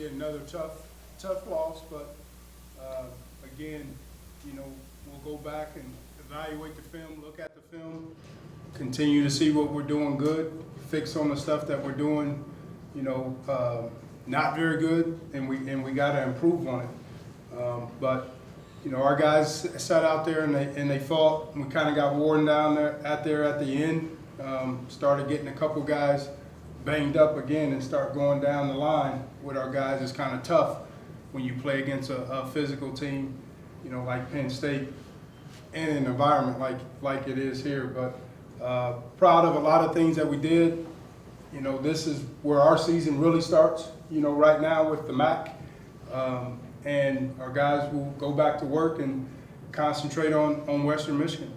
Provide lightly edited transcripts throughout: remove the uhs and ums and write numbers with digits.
get another tough loss, but again, we'll go back and evaluate the film, look at the film, continue to see what we're doing good, fix on the stuff that we're doing, not very good, and we got to improve on it. But our guys sat out there and they fought. We kind of got worn down at the end. Started getting a couple guys banged up again and start going down the line with our guys. It's kind of tough when you play against a physical team, like Penn State, in an environment like it is here. But proud of a lot of things that we did. This is where our season really starts, right now with the MAC. And our guys will go back to work and concentrate on Western Michigan.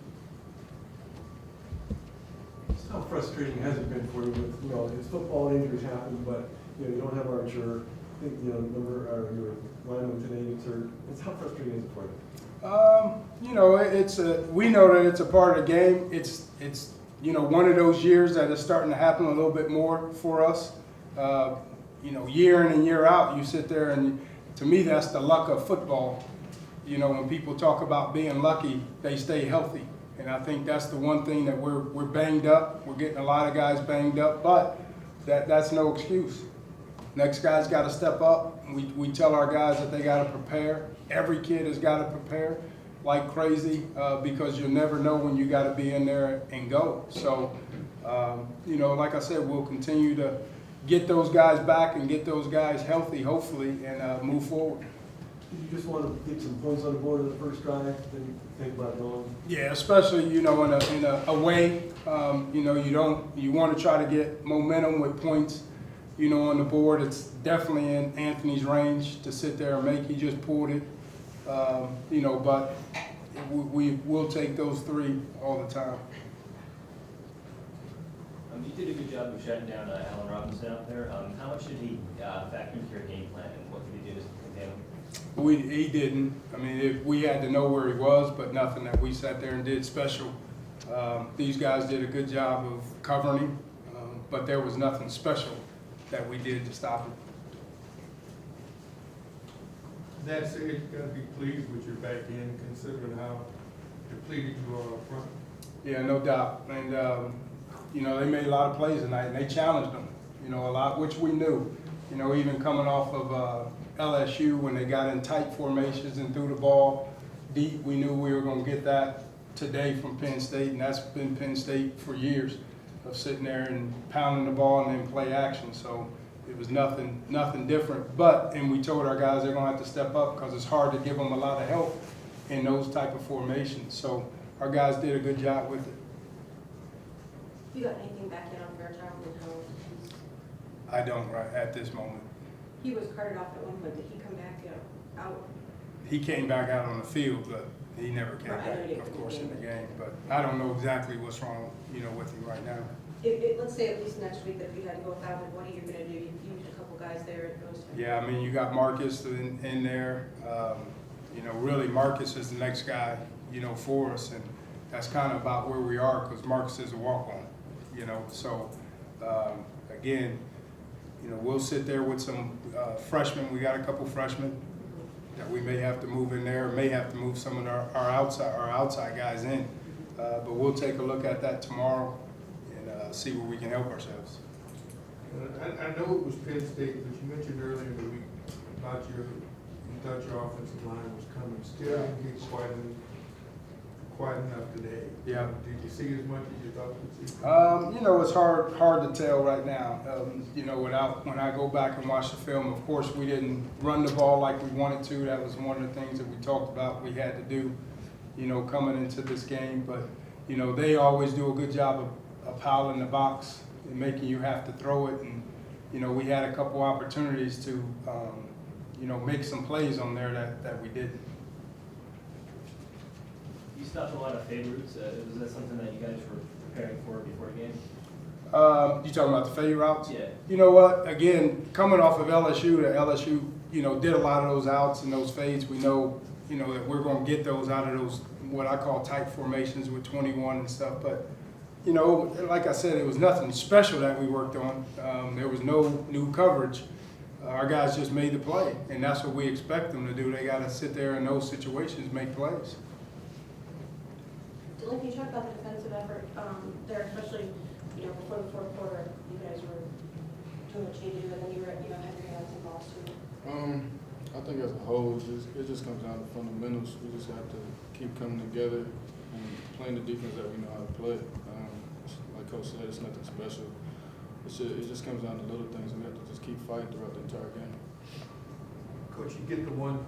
How frustrating has it been for you with, it's football and injuries happen, but, you don't have Archer. I think, your lineman today gets hurt. How frustrating is it for you? We know that it's a part of the game. It's one of those years that is starting to happen a little bit more for us. Year in and year out, you sit there and to me, that's the luck of football. When people talk about being lucky, they stay healthy. And I think that's the one thing that we're banged up. We're getting a lot of guys banged up, but that's no excuse. Next guy's got to step up. We tell our guys that they got to prepare. Every kid has got to prepare like crazy because you'll never know when you got to be in there and go. So, like I said, we'll continue to get those guys back and get those guys healthy, hopefully, and move forward. Did you just want to get some points on the board in the first drive, then you think about going? Yeah, especially in a way, you want to try to get momentum with points, on the board. It's definitely in Anthony's range to sit there and make. He just pulled it, but we will take those three all the time. You did a good job of shutting down Allen Robinson out there. How much did he factor into your game plan, and what did he do to contain him? He didn't. I mean, we had to know where he was, but nothing that we sat there and did special. These guys did a good job of covering him, but there was nothing special that we did to stop him. That said, you got to be pleased with your back end, considering how depleted you are up front. Yeah, no doubt. And they made a lot of plays tonight, and they challenged them, a lot, which we knew. Even coming off of LSU, when they got in tight formations and threw the ball deep, we knew we were going to get that today from Penn State, and that's been Penn State for years, of sitting there and pounding the ball and then play action. So it was nothing different. And we told our guys they're going to have to step up because it's hard to give them a lot of help in those type of formations. So our guys did a good job with it. You got anything back yet on Fairchild and how I don't right at this moment. he was carted off at one point? Did he come back out? He came back out on the field, but he never came Right, back, of course, in the game. But I don't know exactly what's wrong, with him right now. Let's say at least next week that if you had to go without him, what are you going to do? You used a couple guys there at those times. Yeah, I mean, you got Marcus in there. Really Marcus is the next guy, for us, and that's kind of about where we are because Marcus is a walk-on. So again, we'll sit there with some freshmen. We got a couple freshmen that we may have to move in there, may have to move some of our outside guys in. But we'll take a look at that tomorrow and see where we can help ourselves. I know it was Penn State, but you mentioned earlier in the week about you thought your offensive line was coming. Still didn't get quite enough today. Yeah. Did you see as much as you thought you'd see? It's hard to tell right now. When I go back and watch the film, of course we didn't run the ball like we wanted to. That was one of the things that we talked about we had to do, coming into this game. But they always do a good job of piling the box and making you have to throw it. And we had a couple opportunities to make some plays on there that we didn't. You stopped a lot of fade routes. Was that something that you guys were preparing for before the game? You talking about the fade routes? Yeah. You know what? Again, coming off of LSU, did a lot of those outs and those fades. We know, that we're going to get those out of those what I call tight formations with 21 and stuff. But, like I said, it was nothing special that we worked on. There was no new coverage. our guys just made the play, and that's what we expect them to do. They got to sit there in those situations, make plays. Dylan, can you talk about the defensive effort there, especially, before the fourth quarter, you guys were doing what you do, and then you were, had your hands in balls too. I think as a whole, it just comes down to fundamentals. We just have to keep coming together and playing the defense that we know how to play. Like Coach said, it's nothing special. It just comes down to little things. We have to just keep fighting throughout the entire game. Coach, you get the one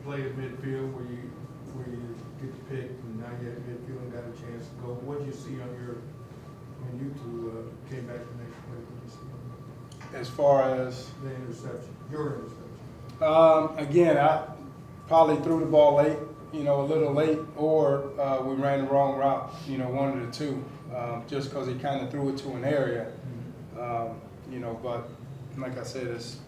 play at midfield where you get the pick, and now you're at midfield and got a chance to go. What did you see when you two came back the next play? What did you see As far as the interception, your interception? again, I probably threw the ball late, a little late, or we ran the wrong route, one of the two, just because he kind of threw it to an area. But like I said, it's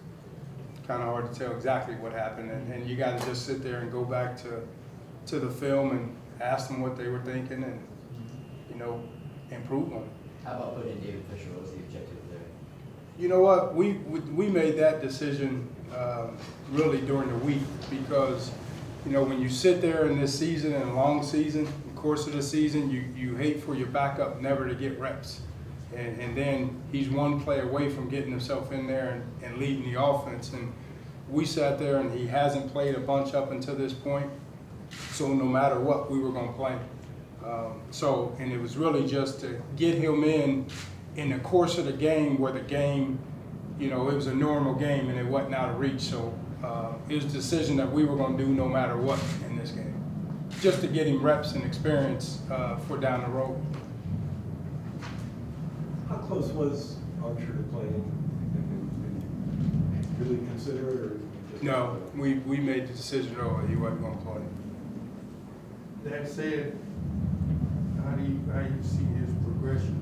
kind of hard to tell exactly what happened, and you got to just sit there and go back to the film and ask them what they were thinking and, improve on it. How about putting in David Fisher? What was the objective there? You know what? We made that decision really during the week because, when you sit there in this season and a long season, the course of the season, you hate for your backup never to get reps. And then he's one play away from getting himself in there and leading the offense. And we sat there and he hasn't played a bunch up until this point. So no matter what, we were going to play. And it was really just to get him in the course of the game where the game, it was a normal game and it wasn't out of reach. So it was a decision that we were going to do no matter what in this game, just to get him reps and experience for down the road. How close was Archer to playing? Did you really consider it, or? Just No, we made the decision early. He wasn't going to play. That said, how do you see his progression?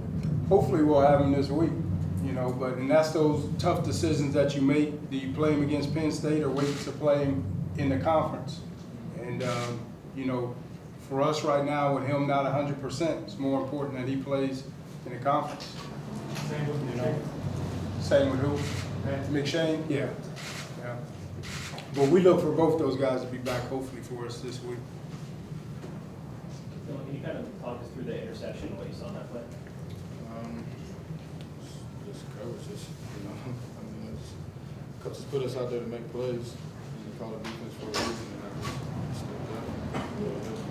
Hopefully we'll have him this week, and that's those tough decisions that you make. Do you play him against Penn State or wait to play him in the conference? And, for us right now with him not 100%, it's more important that he plays in the conference. Same with McShane. Same with who? McShane? Yeah. But we look for both those guys to be back hopefully for us this week. Dylan, can you kind of talk us through the interception and what you saw in that play? Just coverage, coaches put us out there to make plays and they call the defense for a reason, and I just stepped up.